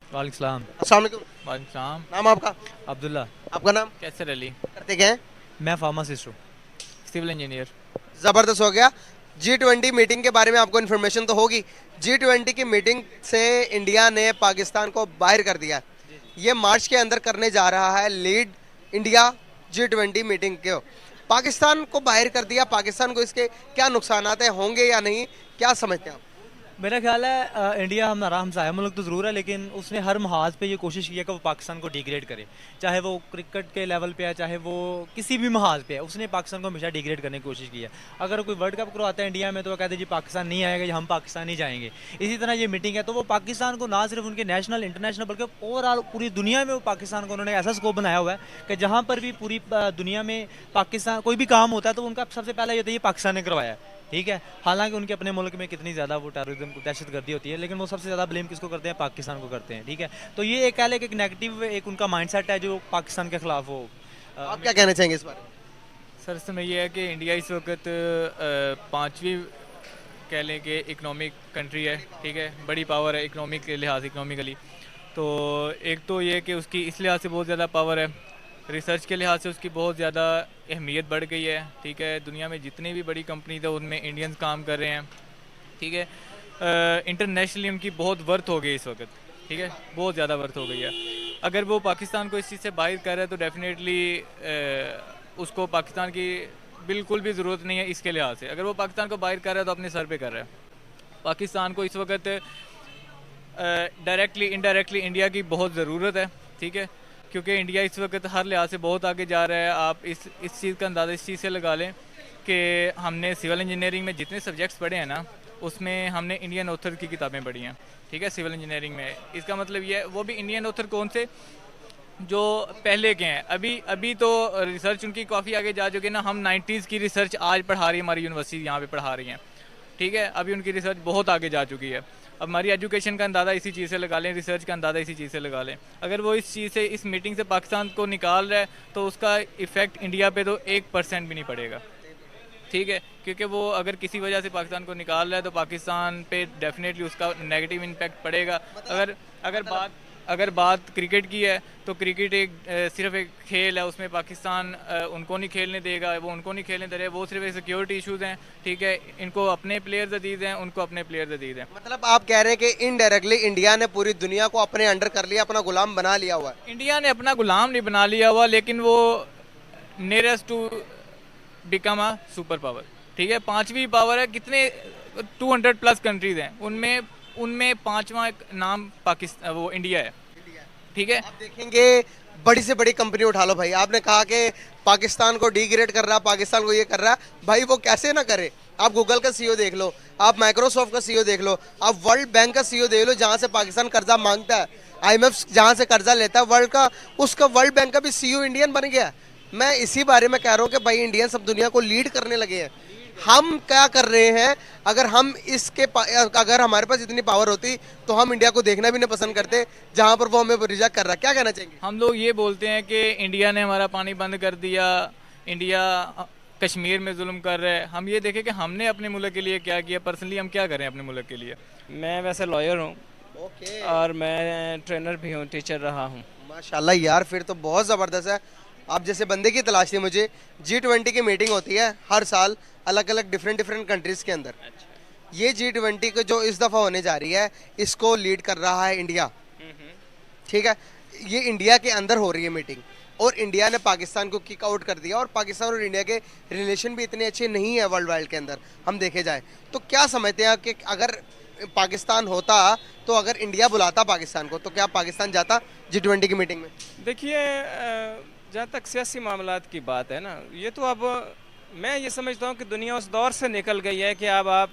वालेकुम सलाम। अस्सलाम वालेकुम। वालेकुम सलाम। नाम आपका? अब्दुल्ला। आपका नाम? कैसर अली। करते क्या हैं? मैं फार्मासिस्ट हूँ। Civil engineer. ज़बरदस्त हो गया। G20 मीटिंग के बारे में आपको इन्फॉर्मेशन तो होगी। G20 की मीटिंग से इंडिया ने पाकिस्तान को बाहर कर दिया। ये मार्च के अंदर करने जा रहा है लीड इंडिया G20 मीटिंग को। पाकिस्तान को बाहर कर दिया, पाकिस्तान को इसके क्या नुकसानात होंगे या नहीं, क्या समझते हैं आप? मेरा ख्याल है इंडिया हमारा हमसाया मुल्क तो ज़रूर है, लेकिन उसने हर महाज पे ये कोशिश की है कि वो पाकिस्तान को डिग्रेड करे। चाहे वो क्रिकेट के लेवल पे है, चाहे वो किसी भी महाज पे है, उसने पाकिस्तान को हमेशा डिग्रेड करने की कोशिश की है। अगर कोई वर्ल्ड कप करवाता है इंडिया में तो वो कहते हैं जी पाकिस्तान नहीं आएगा, या हम पाकिस्तान नहीं जाएंगे। इसी तरह ये मीटिंग है तो वो पाकिस्तान को ना सिर्फ उनके नेशनल इंटरनेशनल बल्कि ओवरऑल पूरी दुनिया में वो पाकिस्तान को उन्होंने ऐसा स्कोप बनाया हुआ है कि जहाँ पर भी पूरी दुनिया में पाकिस्तान कोई भी काम होता है तो उनका सबसे पहला ये होता है ये पाकिस्तान ने करवाया है। ठीक है, हालांकि उनके अपने मुल्क में कितनी ज़्यादा वो टेररिज्म को दहशतगर्दी होती है, लेकिन वो सबसे ज़्यादा ब्लेम किसको करते हैं? पाकिस्तान को करते हैं। ठीक है, तो ये एक कह लें कि एक नेगेटिव एक उनका माइंडसेट है जो पाकिस्तान के खिलाफ हो। आप क्या कहना चाहेंगे इस बारे में? सर इस समय ये है कि इंडिया इस वक्त पांचवी कह लें कि इकोनॉमिक कंट्री है। ठीक है, बड़ी पावर है इकोनॉमिक के लिहाज इकोनॉमिकली। तो एक तो ये कि उसकी इस लिहाज से बहुत ज़्यादा पावर है, रिसर्च के लिहाज से उसकी बहुत ज़्यादा अहमियत बढ़ गई है। ठीक है, दुनिया में जितनी भी बड़ी कंपनीज है उनमें इंडियंस काम कर रहे हैं। ठीक है, इंटरनेशनली उनकी बहुत वर्थ हो गई इस वक्त। ठीक है, बहुत ज़्यादा वर्थ हो गई है। अगर वो पाकिस्तान को इस चीज़ से बाहर कर रहा है तो डेफिनेटली उसको पाकिस्तान की बिल्कुल भी ज़रूरत नहीं है इसके लिहाज से। अगर वो पाकिस्तान को बाहर कर रहा है तो अपने सर पे कर रहा है। पाकिस्तान को इस वक्त डायरेक्टली इनडायरेक्टली इंडिया की बहुत ज़रूरत है। ठीक है, क्योंकि इंडिया इस वक्त हर लिहाज से बहुत आगे जा रहा है। आप इस चीज़ का अंदाज़ा इस चीज़ से लगा लें कि हमने सिविल इंजीनियरिंग में जितने सब्जेक्ट्स पढ़े हैं ना, उसमें हमने इंडियन ऑथर की किताबें पढ़ी हैं। ठीक है, सिविल इंजीनियरिंग में। इसका मतलब ये है वो भी इंडियन ऑथर कौन से, जो पहले के हैं। अभी अभी तो रिसर्च उनकी काफ़ी आगे जा चुकी है ना। हम 90s की रिसर्च आज पढ़ा रही है हमारी यूनिवर्सिटी, यहाँ पे पढ़ा रही हैं। ठीक है, अभी उनकी रिसर्च बहुत आगे जा चुकी है। अब हमारी एजुकेशन का अंदाज़ा इसी चीज़ से लगा लें, रिसर्च का अंदाज़ा इसी चीज़ से लगा लें। अगर वो इस चीज़ से, इस मीटिंग से पाकिस्तान को निकाल रहा है तो उसका इफ़ेक्ट इंडिया पे तो 1% भी नहीं पड़ेगा। ठीक है, क्योंकि वो अगर किसी वजह से पाकिस्तान को निकाल रहा है तो पाकिस्तान पे डेफिनेटली उसका नेगेटिव इम्पैक्ट पड़ेगा। अगर अगर बात अगर बात क्रिकेट की है तो क्रिकेट एक सिर्फ एक खेल है, उसमें पाकिस्तान उनको नहीं खेलने देगा, वो उनको नहीं खेलने दे रहे। वो सिर्फ एक सिक्योरिटी इशूज़ हैं। ठीक है, इनको अपने प्लेयर्स अजीज़ हैं, उनको अपने प्लेयर्स अजीज़ हैं। मतलब आप कह रहे हैं कि इनडायरेक्टली इंडिया ने पूरी दुनिया को अपने अंडर कर लिया, अपना गुलाम बना लिया हुआ है। इंडिया ने अपना गुलाम नहीं बना लिया हुआ, लेकिन वो nearest to become a super power. ठीक है, पांचवी पावर है। कितने 200+ कंट्रीज हैं, उनमें उनमें पांचवा एक नाम पाकिस्तान, वो इंडिया है। ठीक है, आप देखेंगे बड़ी से बड़ी कंपनी उठा लो भाई, आपने कहा कि पाकिस्तान को डिग्रेड कर रहा, पाकिस्तान को ये कर रहा, भाई वो कैसे ना करे। आप गूगल का सीईओ देख लो, आप माइक्रोसॉफ्ट का सीईओ देख लो, आप वर्ल्ड बैंक का सीईओ देख लो, जहां से पाकिस्तान कर्जा मांगता है, आईएमएफ जहां से कर्जा लेता है वर्ल्ड का, उसका वर्ल्ड बैंक का भी सीईओ इंडियन बन गया। मैं इसी बारे में कह रहा हूँ कि भाई इंडियन सब दुनिया को लीड करने लगे हैं। हम क्या कर रहे हैं? अगर हम अगर हमारे पास इतनी पावर होती तो हम इंडिया को देखना भी नहीं पसंद करते, जहां पर वो हमें रिजेक्ट कर रहा है। क्या कहना चाहेंगे? हम लोग ये बोलते हैं कि इंडिया ने हमारा पानी बंद कर दिया, इंडिया कश्मीर में जुल्म कर रहा है। हम ये देखें कि हमने अपने मुल्क के लिए क्या किया, पर्सनली हम क्या करें अपने मुल्क के लिए। मैं वैसे लॉयर हूँ ओके, और मैं ट्रेनर भी हूँ, टीचर रहा हूँ। माशाल्लाह यार, फिर तो बहुत ज़बरदस्त है। आप जैसे बंदे की तलाश थी मुझे। G20 की मीटिंग होती है हर साल अलग अलग डिफरेंट डिफरेंट कंट्रीज़ के अंदर। ये G20 को जो इस दफ़ा होने जा रही है, इसको लीड कर रहा है इंडिया। ठीक है, ये इंडिया के अंदर हो रही है मीटिंग, और इंडिया ने पाकिस्तान को किक आउट कर दिया, और पाकिस्तान और इंडिया के रिलेशन भी इतने अच्छे नहीं है वर्ल्ड वाइड के अंदर हम देखे जाए तो। क्या समझते हैं कि अगर पाकिस्तान होता तो अगर इंडिया बुलाता पाकिस्तान को तो क्या पाकिस्तान जाता G20 की मीटिंग में? देखिए, जहाँ तक सियासी मामलात की बात है ना, ये तो अब मैं ये समझता हूँ कि दुनिया उस दौर से निकल गई है कि अब आप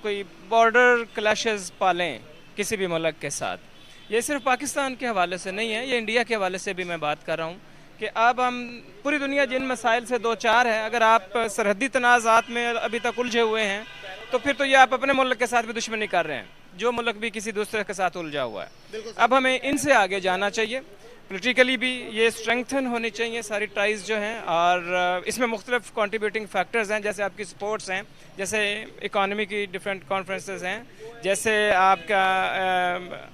कोई बॉर्डर क्लैशेस पालें किसी भी मुल्क के साथ। ये सिर्फ पाकिस्तान के हवाले से नहीं है, ये इंडिया के हवाले से भी मैं बात कर रहा हूँ कि अब हम पूरी दुनिया जिन मसाइल से दो चार है, अगर आप सरहदी तनाज़ात में अभी तक उलझे हुए हैं तो फिर तो ये आप अपने मुल्क के साथ भी दुश्मनी कर रहे हैं, जो मुल्क भी किसी दूसरे के साथ उलझा हुआ है। अब हमें इनसे आगे जाना चाहिए। पॉलिटिकली भी ये स्ट्रेंथन होनी चाहिए सारी टाइज जो हैं, और इसमें मुख्तलिफ कंट्रीब्यूटिंग फैक्टर्स हैं, जैसे आपकी स्पोर्ट्स हैं, जैसे इकॉनमी की डिफरेंट कॉन्फ्रेंसेस हैं, जैसे आपका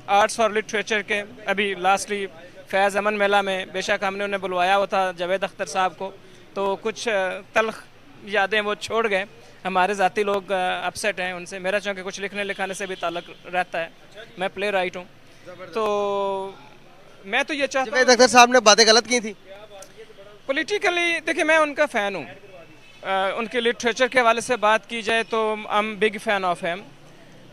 आर्ट्स और लिटरेचर के अभी लास्टली फैज़ अमन मेला में बेशक हमने उन्हें बुलवाया हुआ था जावेद अख्तर साहब को, तो कुछ तल्ख यादें वो छोड़ गए। हमारे ज़ाती लोग अपसेट हैं उनसे, मेरा चूँकि कुछ लिखने लिखाने से भी ताल्लुक़ रहता है, मैं प्ले राइट हूँ, तो मैं तो ये चाहता हूँ। जावेद अख्तर साहब ने बातें गलत की थी पॉलिटिकली, देखिए मैं उनका फ़ैन हूँ, उनके लिटरेचर के हवाले से बात की जाए तो I am big fan of him.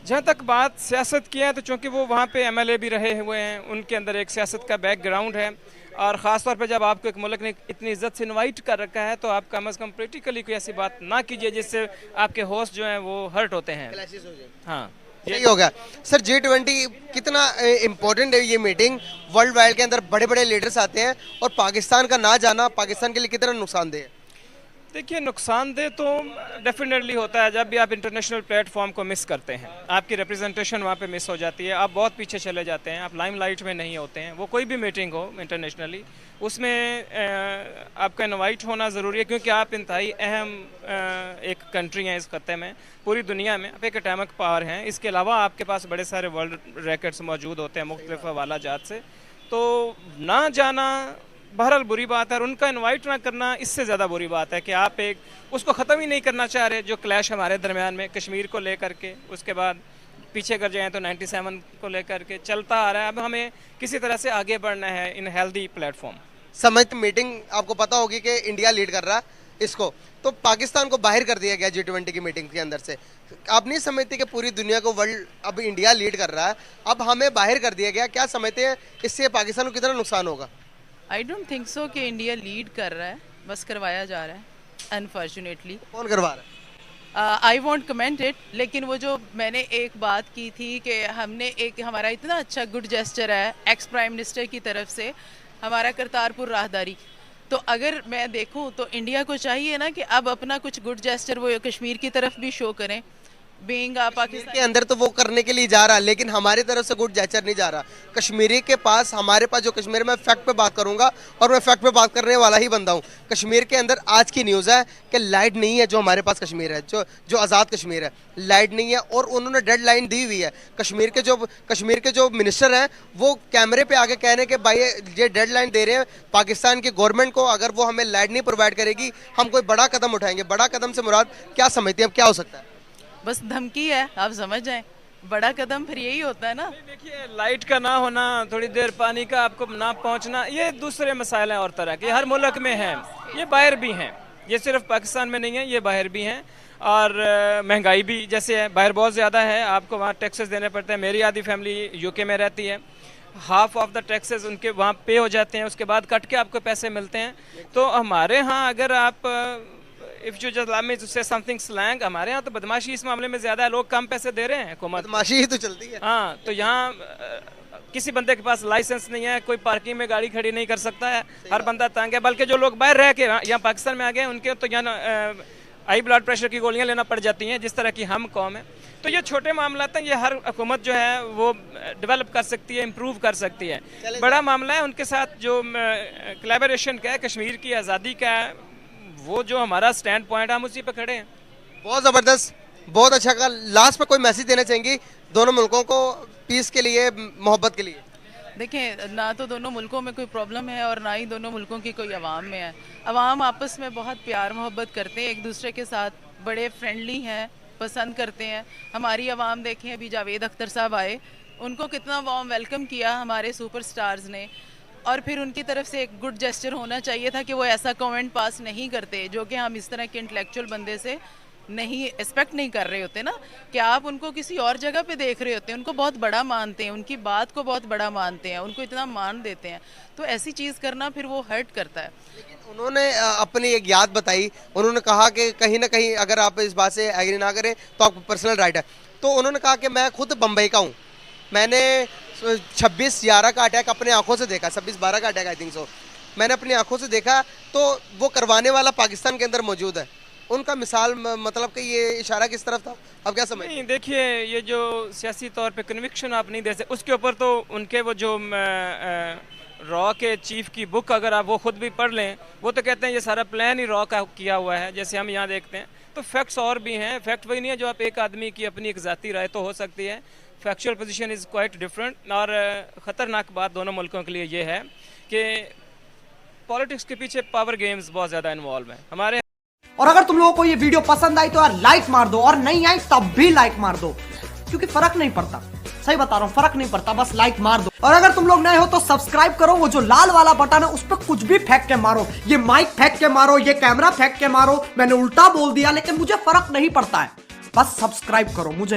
जहाँ तक बात सियासत की है तो चूँकि वो वहाँ पे एमएलए भी रहे हुए हैं, उनके अंदर एक सियासत का बैकग्राउंड है, और ख़ास तौर पे जब आपको एक मुल्क ने इतनी इज्जत से इनवाइट कर रखा है तो आप कम अज़ कम पॉलिटिकली कोई ऐसी बात ना कीजिए जिससे आपके होस्ट जो हैं वो हर्ट होते हैं। हाँ, यही हो गया सर। G20 कितना इम्पोर्टेंट है ये मीटिंग, वर्ल्ड वाइड के अंदर बड़े बड़े लीडर्स आते हैं, और पाकिस्तान का ना जाना पाकिस्तान के लिए कितना नुकसानदेह है? देखिए नुकसानदेह तो डेफिनेटली होता है जब भी आप इंटरनेशनल प्लेटफॉर्म को मिस करते हैं, आपकी रिप्रेजेंटेशन वहाँ पे मिस हो जाती है, आप बहुत पीछे चले जाते हैं, आप लाइमलाइट में नहीं होते हैं। वो कोई भी मीटिंग हो इंटरनेशनली उसमें आपका इनवाइट होना ज़रूरी है, क्योंकि आप इंतहाई अहम एक कंट्री हैं इस खत्ते में, पूरी दुनिया में आप एक एटॉमिक पावर हैं। इसके अलावा आपके पास बड़े सारे वर्ल्ड रैकेट्स मौजूद होते हैं मुख्तलिफ हवाला जात से, तो ना जाना बहरहाल बुरी बात है, और उनका इनवाइट ना करना इससे ज़्यादा बुरी बात है कि आप एक उसको ख़त्म ही नहीं करना चाह रहे, जो क्लैश हमारे दरमियान में कश्मीर को लेकर के, उसके बाद पीछे कर जाएँ तो 97 को लेकर के चलता आ रहा है। अब हमें किसी तरह से आगे बढ़ना है इन हेल्दी प्लेटफॉर्म। समिट मीटिंग आपको पता होगी कि इंडिया लीड कर रहा है इसको, तो पाकिस्तान को बाहर कर दिया गया G20 की मीटिंग के अंदर से। आप नहीं समझते कि पूरी दुनिया को वर्ल्ड अब इंडिया लीड कर रहा है, अब हमें बाहर कर दिया गया, क्या समझते हैं इससे पाकिस्तान को कितना नुकसान होगा? आई डोंट थिंक सो कि इंडिया लीड कर रहा है, बस करवाया जा रहा है अनफॉर्चुनेटली। कौन करवा रहा है? आई वॉन्ट कमेंट इट, लेकिन वो जो मैंने एक बात की थी कि हमने एक हमारा इतना अच्छा गुड जेस्चर है एक्स प्राइम मिनिस्टर की तरफ से, हमारा करतारपुर राहदारी, तो अगर मैं देखूं तो इंडिया को चाहिए ना कि अब अपना कुछ गुड जेस्चर वो कश्मीर की तरफ भी शो करें। बीइंग पाकिस्तान के अंदर तो वो करने के लिए जा रहा, लेकिन हमारी तरफ से गुड जेस्चर नहीं जा रहा। कश्मीरी के पास, हमारे पास जो कश्मीर में फैक्ट पे बात करूंगा, और मैं फैक्ट पे बात करने वाला ही बंदा हूँ। कश्मीर के अंदर आज की न्यूज़ है कि लाइट नहीं है, जो हमारे पास कश्मीर है, जो आज़ाद कश्मीर है, लाइट नहीं है, और उन्होंने डेडलाइन दी हुई है। कश्मीर के जो मिनिस्टर हैं वो कैमरे पे आके कह रहे हैं कि भाई ये डेडलाइन दे रहे हैं पाकिस्तान की गवर्नमेंट को, अगर वो हमें लाइट नहीं प्रोवाइड करेगी हम कोई बड़ा कदम उठाएंगे। बड़ा कदम से मुराद क्या समझते हैं, क्या हो सकता है? बस धमकी है, आप समझ जाएं। बड़ा कदम फिर यही होता है ना। देखिए लाइट का ना होना, थोड़ी देर पानी का आपको ना पहुंचना, ये दूसरे मसाइल हैं और तरह के, हर मुल्क में हैं, ये बाहर भी हैं, ये सिर्फ पाकिस्तान में नहीं है, ये बाहर भी हैं। और महंगाई भी जैसे है बाहर बहुत ज़्यादा है, आपको वहाँ टैक्सेस देने पड़ते हैं। मेरी आधी फैमिली यूके में रहती है, हाफ ऑफ द टैक्सेस उनके वहाँ पे हो जाते हैं, उसके बाद कट के आपको पैसे मिलते हैं। तो हमारे यहाँ अगर आप if you just me to say something slang, हमारे यहाँ तो बदमाशी इस मामले में ज़्यादा है, लोग कम पैसे दे रहे हैं, हुकूमत बदमाशी ही तो चलती है। हाँ, तो यहाँ किसी बंदे के पास लाइसेंस नहीं है, कोई पार्किंग में गाड़ी खड़ी नहीं कर सकता है, हर बंदा तंग है। बल्कि जो लोग बाहर रह के यहाँ पाकिस्तान में आ गए उनके तो यहाँ हाई ब्लड प्रेशर की गोलियाँ लेना पड़ जाती हैं, जिस तरह की हम कौम है। तो ये छोटे मामला हैं, ये हर हुकूमत जो है वो डेवलप कर सकती है, इम्प्रूव कर सकती है। बड़ा मामला है उनके साथ जो कोलैबोरेशन का है, कश्मीर की आज़ादी का है, वो जो हमारा स्टैंड पॉइंट है हम उसी पे खड़े हैं। बहुत ज़बरदस्त, बहुत अच्छा कहा। लास्ट में कोई मैसेज देना चाहेंगी दोनों मुल्कों को, पीस के लिए, मोहब्बत के लिए? देखें, ना तो दोनों मुल्कों में कोई प्रॉब्लम है और ना ही दोनों मुल्कों की कोई अवाम में है। अवाम आपस में बहुत प्यार मोहब्बत करते हैं, एक दूसरे के साथ बड़े फ्रेंडली हैं, पसंद करते हैं। हमारी अवाम देखें, अभी जावेद अख्तर साहब आए, उनको कितना वार्म वेलकम किया हमारे सुपरस्टार्स ने, और फिर उनकी तरफ से एक गुड जेस्चर होना चाहिए था कि वो ऐसा कमेंट पास नहीं करते, जो कि हम इस तरह के इंटेलेक्चुअल बंदे से नहीं एक्सपेक्ट नहीं कर रहे होते ना, कि आप उनको किसी और जगह पे देख रहे होते हैं, उनको बहुत बड़ा मानते हैं, उनकी बात को बहुत बड़ा मानते हैं, उनको इतना मान देते हैं, तो ऐसी चीज़ करना फिर वो हर्ट करता है। लेकिन उन्होंने अपनी एक याद बताई, उन्होंने कहा कि कहीं ना कहीं अगर आप इस बात से एग्री ना करें तो आपको पर्सनल राइट है। तो उन्होंने कहा कि मैं खुद बम्बई का हूँ, मैंने 26/11 का अटैक अपने आंखों से देखा, 26/12 का अटैक आई थिंक सो, मैंने अपनी आंखों से देखा, तो वो करवाने वाला पाकिस्तान के अंदर मौजूद है। उनका मिसाल मतलब कि ये इशारा किस तरफ था, अब क्या समझ? नहीं, देखिए ये जो सियासी तौर पे कन्विक्शन आप नहीं दे सकते, उसके ऊपर तो उनके वो जो रॉ के चीफ की बुक अगर आप वो खुद भी पढ़ लें, वो तो कहते हैं ये सारा प्लान ही रॉ का किया हुआ है, जैसे हम यहाँ देखते हैं। तो फैक्ट्स और भी हैं, फैक्ट वही नहीं है जो आप एक आदमी की अपनी एक ज़ाती राय तो हो सकती है, factual position is quite different. और ख़तरनाक बात दोनों मुल्कों के लिए ये है कि पॉलिटिक्स के पीछे पावर गेम्स बहुत ज़्यादा इन्वॉल्व हैं हमारे। और अगर तुम लोगों को ये वीडियो पसंद आई तो यार लाइक मार दो, और नहीं आई तब भी लाइक मार दो, क्योंकि फर्क नहीं पड़ता, सही बता रहा हूँ, फर्क नहीं पड़ता, बस लाइक मार दो। और अगर तुम लोग नए हो तो सब्सक्राइब करो, वो जो लाल वाला बटन है उस पर कुछ भी फेंक के मारो, ये माइक फेंक के मारो, ये कैमरा फेंक के मारो, मैंने उल्टा बोल दिया लेकिन मुझे फर्क नहीं पड़ता है, बस सब्सक्राइब करो मुझे।